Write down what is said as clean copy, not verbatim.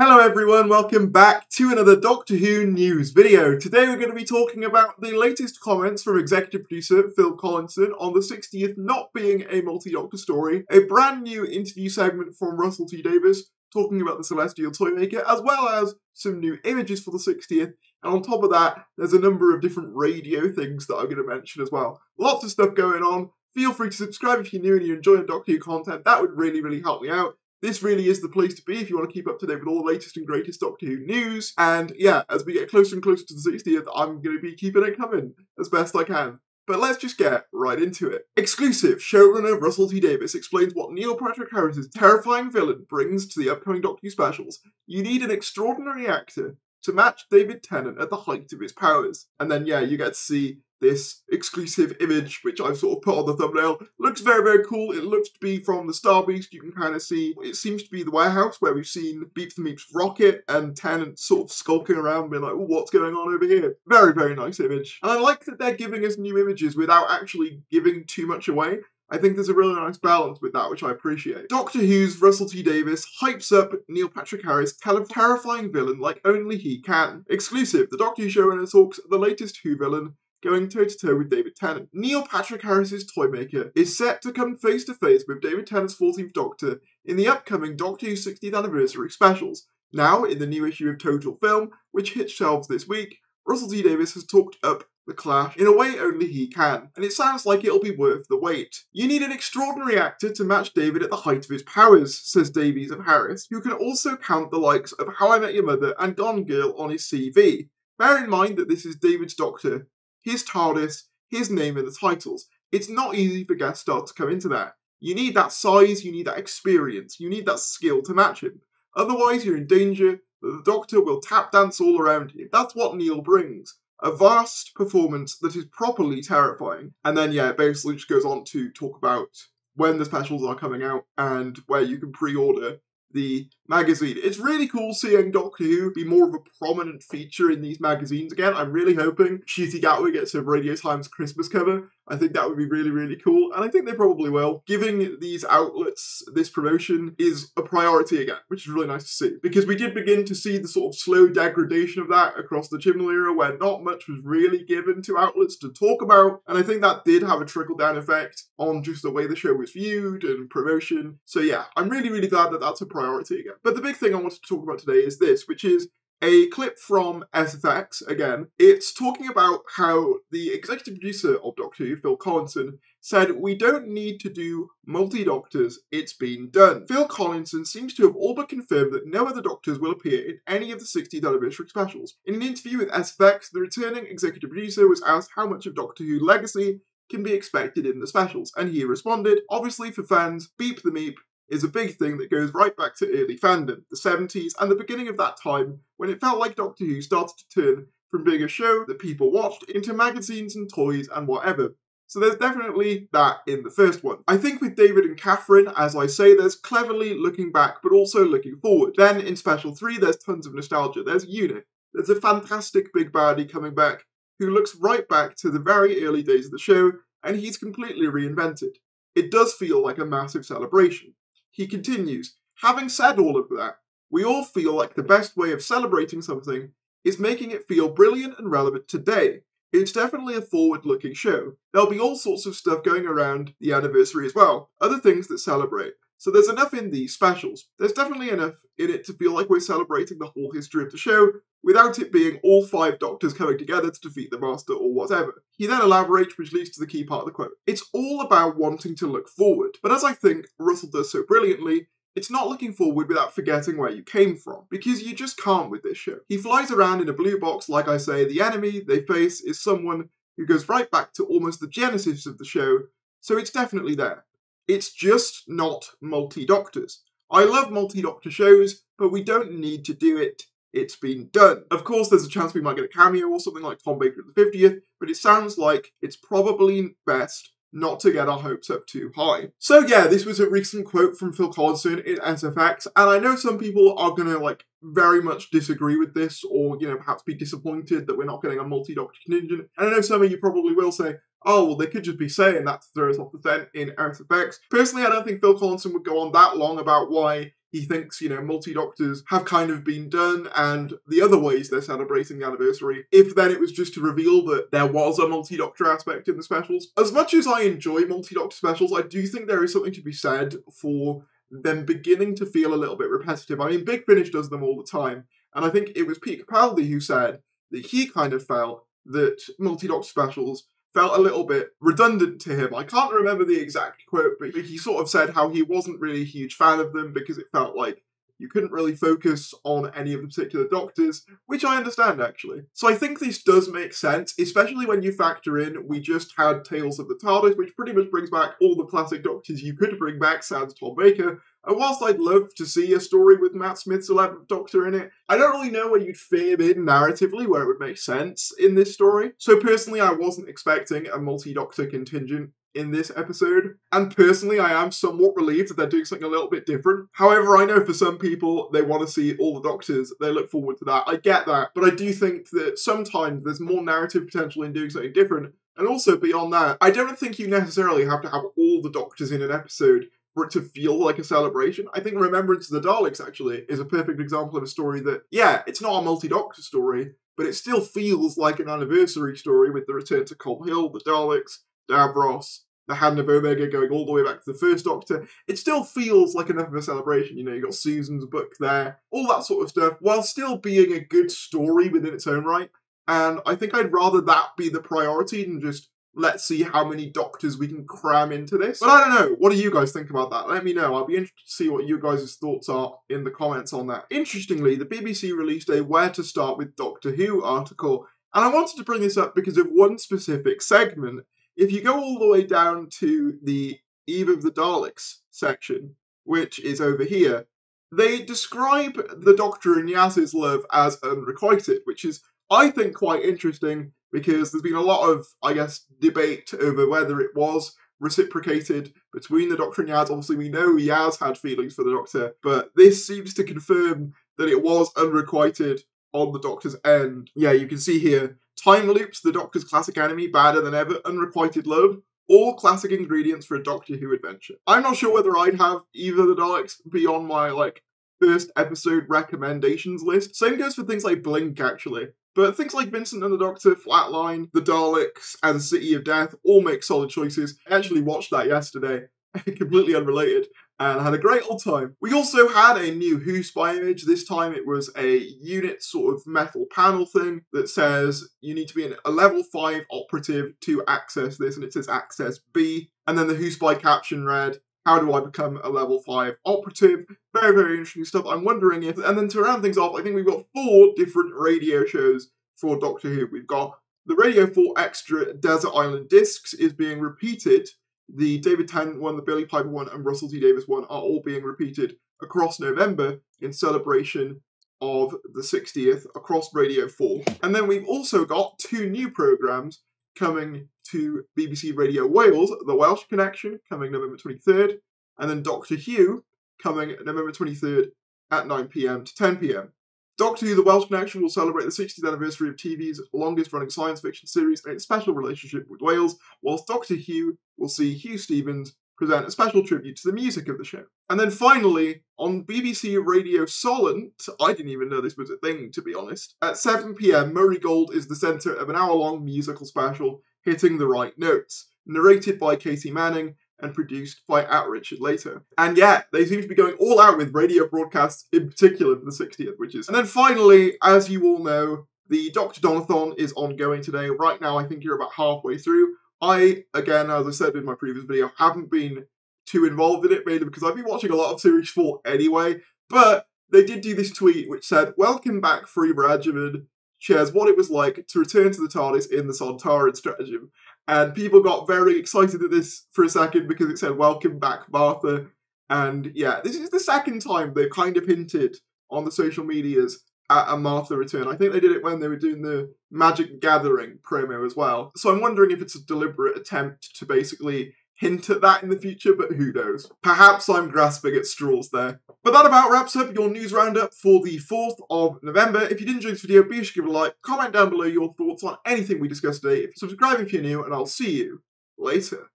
Hello everyone, welcome back to another Doctor Who news video. Today we're going to be talking about the latest comments from executive producer Phil Collinson on the 60th not being a multi-Doctor story, a brand new interview segment from Russell T Davies talking about the Celestial Toymaker, as well as some new images for the 60th, and on top of that there's a number of different radio things that I'm going to mention as well. Lots of stuff going on. Feel free to subscribe if you're new and you're enjoying Doctor Who content. That would really help me out. This really is the place to be if you want to keep up to date with all the latest and greatest Doctor Who news. And yeah, as we get closer and closer to the 60th, I'm going to be keeping it coming as best I can. But let's just get right into it. Exclusive, showrunner Russell T Davies explains what Neil Patrick Harris's terrifying villain brings to the upcoming Doctor Who specials. You need an extraordinary actor to match David Tennant at the height of his powers. And then yeah, you get to see this exclusive image, which I've sort of put on the thumbnail. Looks very cool. It looks to be from the Star Beast. You can kind of see, it seems to be the warehouse where we've seen Beep the Meep's rocket and Tennant sort of skulking around being like, oh, what's going on over here? Very nice image. And I like that they're giving us new images without actually giving too much away. I think there's a really nice balance with that, which I appreciate. Doctor Who's Russell T Davies hypes up Neil Patrick Harris' terrifying villain like only he can. Exclusive, the Doctor Who showrunner talks the latest Who villain, going toe-to-toe with David Tennant. Neil Patrick Harris's Toymaker is set to come face-to-face with David Tennant's 14th Doctor in the upcoming Doctor Who 60th anniversary specials. Now, in the new issue of Total Film, which hits shelves this week, Russell T Davies has talked up the clash in a way only he can, and it sounds like it'll be worth the wait. You need an extraordinary actor to match David at the height of his powers, says Davies of Harris, who can also count the likes of How I Met Your Mother and Gone Girl on his CV. Bear in mind that this is David's Doctor, his TARDIS, his name in the titles. It's not easy for guest stars to come into that. You need that size, you need that experience, you need that skill to match him. Otherwise you're in danger that the Doctor will tap dance all around you. That's what Neil brings. A vast performance that is properly terrifying. And then yeah, it basically just goes on to talk about when the specials are coming out and where you can pre-order the magazine. It's really cool seeing Doctor Who be more of a prominent feature in these magazines again. I'm really hoping Ncuti Gatwa gets a Radio Times Christmas cover. I think that would be really cool, and I think they probably will. Giving these outlets this promotion is a priority again, which is really nice to see, because we did begin to see the sort of slow degradation of that across the Chibnall era, where not much was really given to outlets to talk about, and I think that did have a trickle-down effect on just the way the show was viewed and promotion. So yeah, I'm really glad that that's a priority again. But the big thing I wanted to talk about today is this, which is a clip from SFX again. It's talking about how the executive producer of Doctor Who, Phil Collinson, said we don't need to do multi-Doctors, it's been done. Phil Collinson seems to have all but confirmed that no other Doctors will appear in any of the 60th anniversary specials. In an interview with SFX, the returning executive producer was asked how much of Doctor Who legacy can be expected in the specials, and he responded, obviously for fans, Beep the Meep is a big thing that goes right back to early fandom, the 70s, and the beginning of that time when it felt like Doctor Who started to turn from being a show that people watched into magazines and toys and whatever. So there's definitely that in the first one. I think with David and Catherine, as I say, there's cleverly looking back but also looking forward. Then in Special 3 there's tons of nostalgia. There's Unit. There's a fantastic big baddie coming back who looks right back to the very early days of the show, and he's completely reinvented. It does feel like a massive celebration. He continues, having said all of that, we all feel like the best way of celebrating something is making it feel brilliant and relevant today. It's definitely a forward-looking show. There'll be all sorts of stuff going around the anniversary as well, other things that celebrate. So there's enough in these specials. There's definitely enough in it to feel like we're celebrating the whole history of the show without it being all 5 Doctors coming together to defeat the Master or whatever. He then elaborates, which leads to the key part of the quote. It's all about wanting to look forward, but as I think Russell does so brilliantly, it's not looking forward without forgetting where you came from, because you just can't with this show. He flies around in a blue box, like I say, the enemy they face is someone who goes right back to almost the genesis of the show, so it's definitely there. It's just not multi-Doctors. I love multi-Doctor shows, but we don't need to do it. It's been done. Of course, there's a chance we might get a cameo or something like Tom Baker at the 50th, but it sounds like it's probably best not to get our hopes up too high. So yeah, this was a recent quote from Phil Collinson in SFX, and I know some people are gonna very much disagree with this, or perhaps be disappointed that we're not getting a multi-Doctor contingent. And I know some of you probably will say, oh, well, they could just be saying that to throw us off the scent in SFX. Personally, I don't think Phil Collinson would go on that long about why he thinks, you know, multi-doctors have kind of been done, and the other ways they're celebrating the anniversary, if then it was just to reveal that there was a multi-doctor aspect in the specials. As much as I enjoy multi-doctor specials, I do think there is something to be said for them beginning to feel a little bit repetitive. I mean, Big Finish does them all the time, and I think it was Pete Capaldi who said that he kind of felt that multi-doctor specials felt a little bit redundant to him. I can't remember the exact quote, but he sort of said how he wasn't really a huge fan of them because it felt like you couldn't really focus on any of the particular doctors, which I understand, actually. So I think this does make sense, especially when you factor in we just had Tales of the TARDIS, which pretty much brings back all the classic doctors you could bring back, sans Tom Baker. And whilst I'd love to see a story with Matt Smith's 11th Doctor in it, I don't really know where you'd fit him in narratively, where it would make sense in this story. So personally, I wasn't expecting a multi-Doctor contingent in this episode. And personally, I am somewhat relieved that they're doing something a little bit different. However, I know for some people, they want to see all the Doctors. They look forward to that. I get that. But I do think that sometimes there's more narrative potential in doing something different. And also beyond that, I don't think you necessarily have to have all the Doctors in an episode for it to feel like a celebration. I think Remembrance of the Daleks, actually, is a perfect example of a story that, yeah, it's not a multi-Doctor story, but it still feels like an anniversary story with the return to Cold Hill, the Daleks, Davros, the Hand of Omega going all the way back to the first Doctor. It still feels like enough of a celebration. You know, you got Susan's book there, all that sort of stuff, while still being a good story within its own right. And I think I'd rather that be the priority than just let's see how many Doctors we can cram into this. But I don't know. What do you guys think about that? Let me know. I'll be interested to see what you guys' thoughts are in the comments on that. Interestingly, the BBC released a Where to Start with Doctor Who article, and I wanted to bring this up because of one specific segment. If you go all the way down to the Eve of the Daleks section, which is over here, they describe the Doctor and Yaz's love as unrequited, which is, I think, quite interesting because there's been a lot of, I guess, debate over whether it was reciprocated between the Doctor and Yaz. Obviously, we know Yaz had feelings for the Doctor, but this seems to confirm that it was unrequited on the Doctor's end. Yeah, you can see here, Time Loops, the Doctor's classic enemy, Badder Than Ever, Unrequited Love, all classic ingredients for a Doctor Who adventure. I'm not sure whether I'd have either of the Daleks be on my, first episode recommendations list. Same goes for things like Blink, actually. But things like Vincent and the Doctor, Flatline, the Daleks, and the City of Death all make solid choices. I actually watched that yesterday, completely unrelated, and had a great old time. We also had a new Who spy image. This time it was a unit sort of metal panel thing that says you need to be a level 5 operative to access this, and it says access B. And then the Who spy caption read, how do I become a level 5 operative? Very, very interesting stuff. I'm wondering if, and then to round things off, I think we've got 4 different radio shows for Doctor Who. We've got the Radio 4 Extra Desert Island Discs is being repeated. The David Tennant one, the Billy Piper one, and Russell T Davies one are all being repeated across November in celebration of the 60th across Radio 4. And then we've also got 2 new programmes coming to BBC Radio Wales, The Welsh Connection, coming November 23rd, and then Doctor Who, coming November 23rd at 9 p.m. to 10 p.m. Doctor Who, The Welsh Connection will celebrate the 60th anniversary of TV's longest-running science fiction series and its special relationship with Wales, whilst Doctor Who will see Hugh Stevens present a special tribute to the music of the show. And then finally, on BBC Radio Solent, I didn't even know this was a thing, to be honest, at 7 p.m, Murray Gold is the centre of an hour-long musical special, Hitting the Right Notes, narrated by Katie Manning and produced by @Richard Later. And yeah, they seem to be going all out with radio broadcasts, in particular for the 60th, which is... And then finally, as you all know, the Dr. Donathon is ongoing today. Right now, I think you're about halfway through. I, again, as I said in my previous video, haven't been too involved in it, mainly because I've been watching a lot of Series 4 anyway, but they did do this tweet which said, "Welcome back, Free Rajaman," shares what it was like to return to the TARDIS in the Sontaran stratagem. And people got very excited at this for a second because it said, "Welcome back, Martha." And yeah, this is the second time they've kind of hinted on the social medias at a Martha return. I think they did it when they were doing the Magic Gathering promo as well. So I'm wondering if it's a deliberate attempt to basically hint at that in the future, but who knows? Perhaps I'm grasping at straws there. But that about wraps up your news roundup for the 4th of November. If you did enjoy this video, be sure to give it a like, comment down below your thoughts on anything we discussed today, subscribe if you're new, and I'll see you later.